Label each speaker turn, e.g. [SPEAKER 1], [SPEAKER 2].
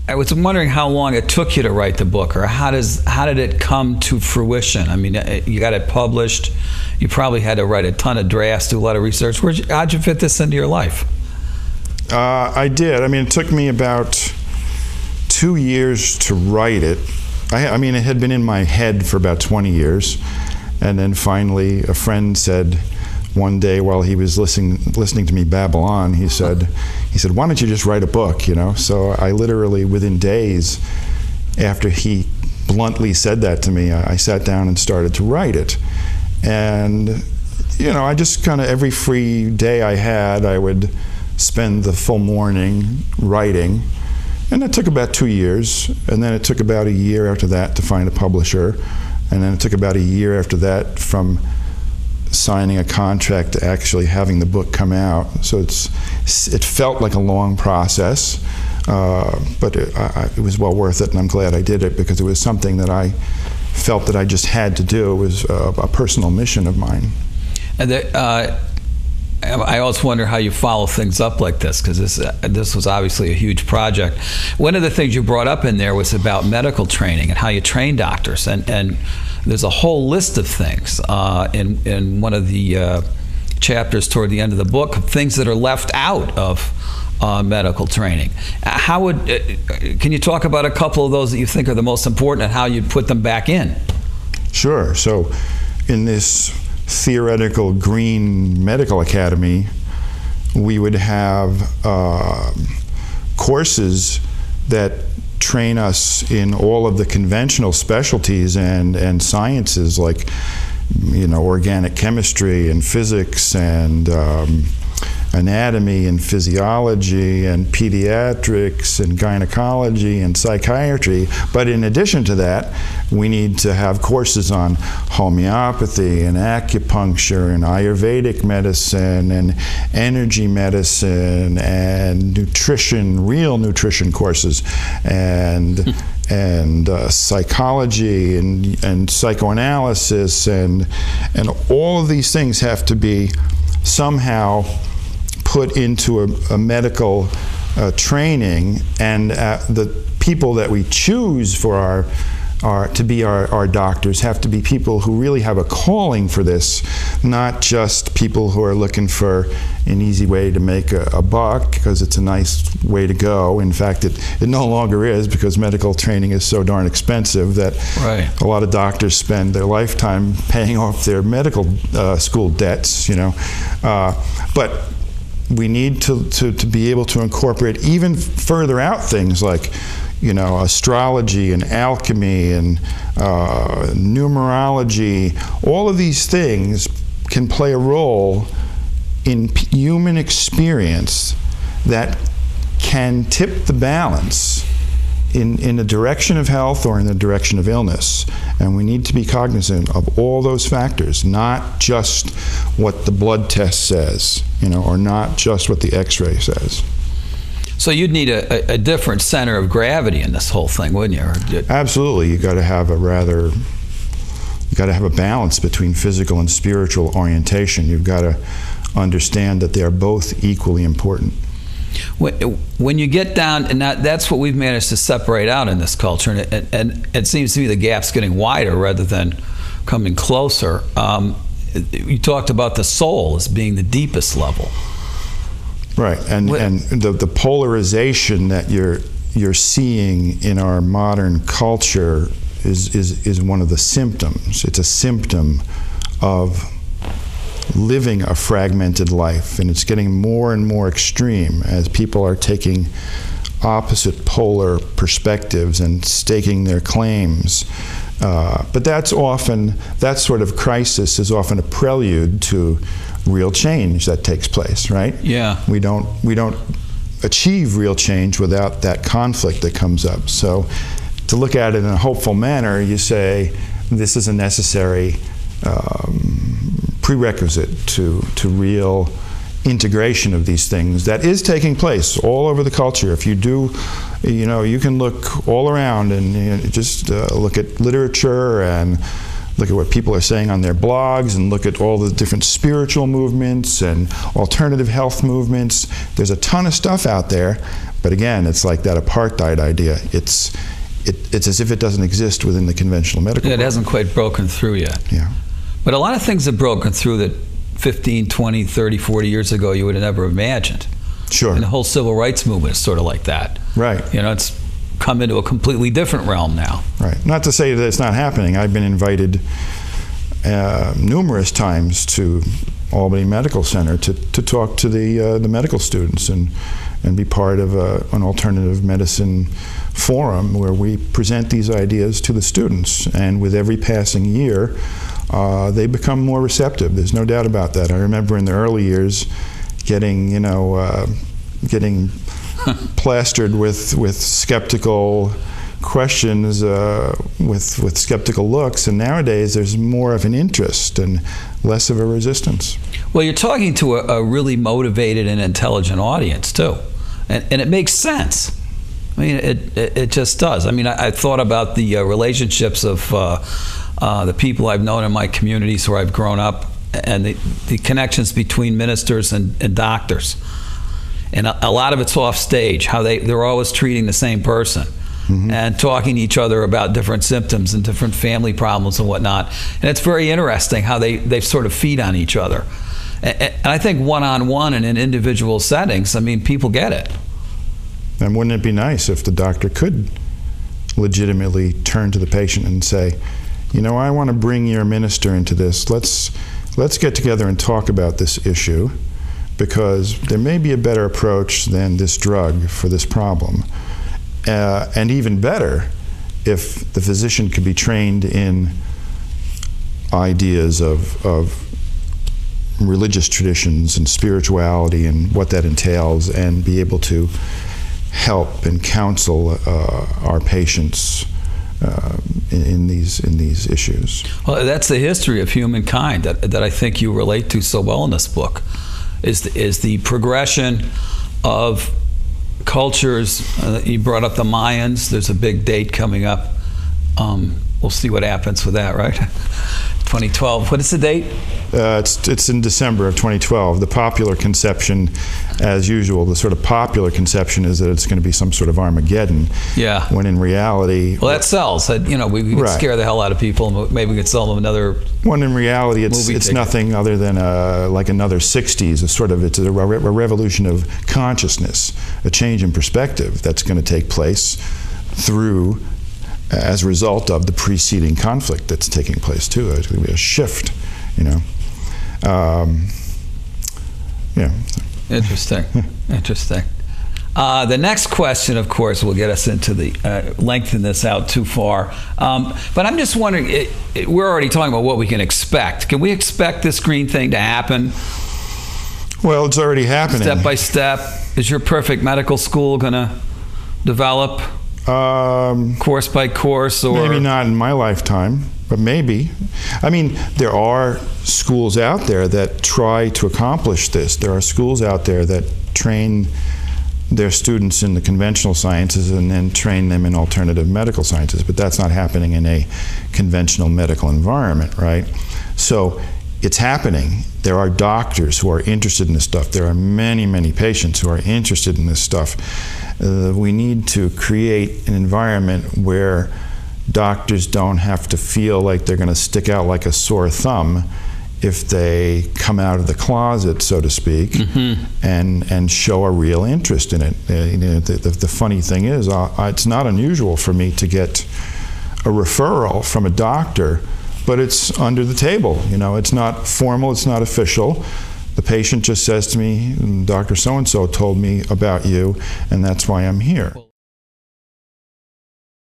[SPEAKER 1] I was wondering how long it took you to write the book, or how did it come to fruition? I mean, you got it published. You probably had to write a ton of drafts, do a lot of research. How'd you fit this into your life?
[SPEAKER 2] I did. I mean, it took me about 2 years to write it. I mean, it had been in my head for about 20 years. And then finally, a friend said one day while he was listening to me babble on, he said, why don't you just write a book, you know? So I literally, within days after he bluntly said that to me, I sat down and started to write it. And, you know, I just kind of, every free day I had, I would spend the full morning writing. And it took about 2 years, and then it took about a year after that to find a publisher, and then it took about a year after that from signing a contract to actually having the book come out. So it felt like a long process, but it was well worth it, and I'm glad I did it because it was something that I felt that I just had to do. It was a personal mission of mine. And
[SPEAKER 1] I always wonder how you follow things up like this, because this was obviously a huge project. One of the things you brought up in there was about medical training and how you train doctors, and there's a whole list of things in one of the chapters toward the end of the book, things that are left out of medical training. Can you talk about a couple of those that you think are the most important and how you'd put them back in?
[SPEAKER 2] Sure. So in this theoretical green medical academy, we would have courses that train us in all of the conventional specialties and sciences, like, you know, organic chemistry and physics and anatomy and physiology and pediatrics and gynecology and psychiatry. But in addition to that, we need to have courses on homeopathy and acupuncture and Ayurvedic medicine and energy medicine and nutrition, real nutrition courses, and psychology and psychoanalysis, and all of these things have to be somehow put into a medical training, and the people that we choose for to be our doctors have to be people who really have a calling for this, not just people who are looking for an easy way to make a buck because it's a nice way to go. In fact, it no longer is, because medical training is so darn expensive that a lot of doctors spend their lifetime paying off their medical school debts, you know. But we need to be able to incorporate even further out things like, you know, astrology and alchemy and numerology. All of these things can play a role in human experience that can tip the balance in the direction of health or in the direction of illness. And we need to be cognizant of all those factors, not just what the blood test says, you know, or not just what the x-ray says.
[SPEAKER 1] So you'd need a different center of gravity in this whole thing, wouldn't you?
[SPEAKER 2] Absolutely. You got to have a balance between physical and spiritual orientation. You've got to understand that they are both equally important.
[SPEAKER 1] When you get down, and that's what we've managed to separate out in this culture, and it seems to me the gap's getting wider rather than coming closer. You talked about the soul as being the deepest level.
[SPEAKER 2] Right, and the polarization that you're seeing in our modern culture is one of the symptoms. It's a symptom of living a fragmented life, and it's getting more and more extreme as people are taking opposite polar perspectives and staking their claims. But that sort of crisis is often a prelude to real change that takes place, right?
[SPEAKER 1] Yeah.
[SPEAKER 2] We don't achieve real change without that conflict that comes up. So to look at it in a hopeful manner, you say this is a necessary prerequisite to real integration of these things that is taking place all over the culture. If you do, you know, you can look all around and just look at literature and look at what people are saying on their blogs and look at all the different spiritual movements and alternative health movements. There's a ton of stuff out there, But again, it's like that apartheid idea. It's as if it doesn't exist within the conventional medical world.
[SPEAKER 1] It hasn't quite broken through yet.
[SPEAKER 2] Yeah.
[SPEAKER 1] But a lot of things have broken through that 15, 20, 30, 40 years ago you would have never imagined.
[SPEAKER 2] Sure.
[SPEAKER 1] And the whole civil rights movement is sort of like that.
[SPEAKER 2] Right.
[SPEAKER 1] You know, it's come into a completely different realm now.
[SPEAKER 2] Right. Not to say that it's not happening. I've been invited numerous times to Albany Medical Center to talk to the medical students and be part of an alternative medicine forum where we present these ideas to the students. And with every passing year, they become more receptive. There's no doubt about that. I remember in the early years getting plastered with skeptical questions, with skeptical looks, and nowadays there's more of an interest and less of a resistance.
[SPEAKER 1] Well, you're talking to a really motivated and intelligent audience too, and it makes sense. I mean, it just does. I mean, I thought about the relationships of the people I've known in my communities where I've grown up, and the connections between ministers and doctors. And a lot of it's off stage, how they're always treating the same person. Mm-hmm. And talking to each other about different symptoms and different family problems and whatnot. And it's very interesting how they sort of feed on each other. And I think one-on-one and in individual settings, I mean, people get it.
[SPEAKER 2] And wouldn't it be nice if the doctor could legitimately turn to the patient and say, you know, I want to bring your minister into this. Let's get together and talk about this issue, because there may be a better approach than this drug for this problem. And even better, if the physician could be trained in ideas of religious traditions and spirituality and what that entails, and be able to help and counsel our patients in these issues.
[SPEAKER 1] Well, that's the history of humankind that I think you relate to so well in this book, is the progression of cultures. You brought up the Mayans. There's a big date coming up. We'll see what happens with that, right? 2012. What is the date?
[SPEAKER 2] It's in December of 2012. The popular conception, as usual, the sort of popular conception is that it's going to be some sort of Armageddon.
[SPEAKER 1] Yeah.
[SPEAKER 2] When in reality...
[SPEAKER 1] Well, that sells. You know, we could
[SPEAKER 2] right.
[SPEAKER 1] scare the hell out of people, and maybe we could sell them another...
[SPEAKER 2] When in reality, it's nothing other than like another 60s. It's a revolution of consciousness, a change in perspective that's going to take place through... as a result of the preceding conflict that's taking place too. There's going to be a shift, you know. Yeah.
[SPEAKER 1] Interesting. Interesting. The next question, of course, will get us into the lengthen this out too far. But I'm just wondering, we're already talking about what we can expect. Can we expect this green thing to happen?
[SPEAKER 2] Well, it's already happening.
[SPEAKER 1] Step by step. Is your perfect medical school going to develop? Course by course, or
[SPEAKER 2] maybe not in my lifetime, but maybe. I mean, there are schools out there that try to accomplish this. There are schools out there that train their students in the conventional sciences and then train them in alternative medical sciences, but that's not happening in a conventional medical environment, right? So it's happening. There are doctors who are interested in this stuff. There are many, many patients who are interested in this stuff. We need to create an environment where doctors don't have to feel like they're going to stick out like a sore thumb if they come out of the closet, so to speak, mm-hmm. and show a real interest in it. The funny thing is, it's not unusual for me to get a referral from a doctor, but it's under the table. You know, it's not formal, it's not official. The patient just says to me, Dr. So-and-so told me about you, and that's why I'm here.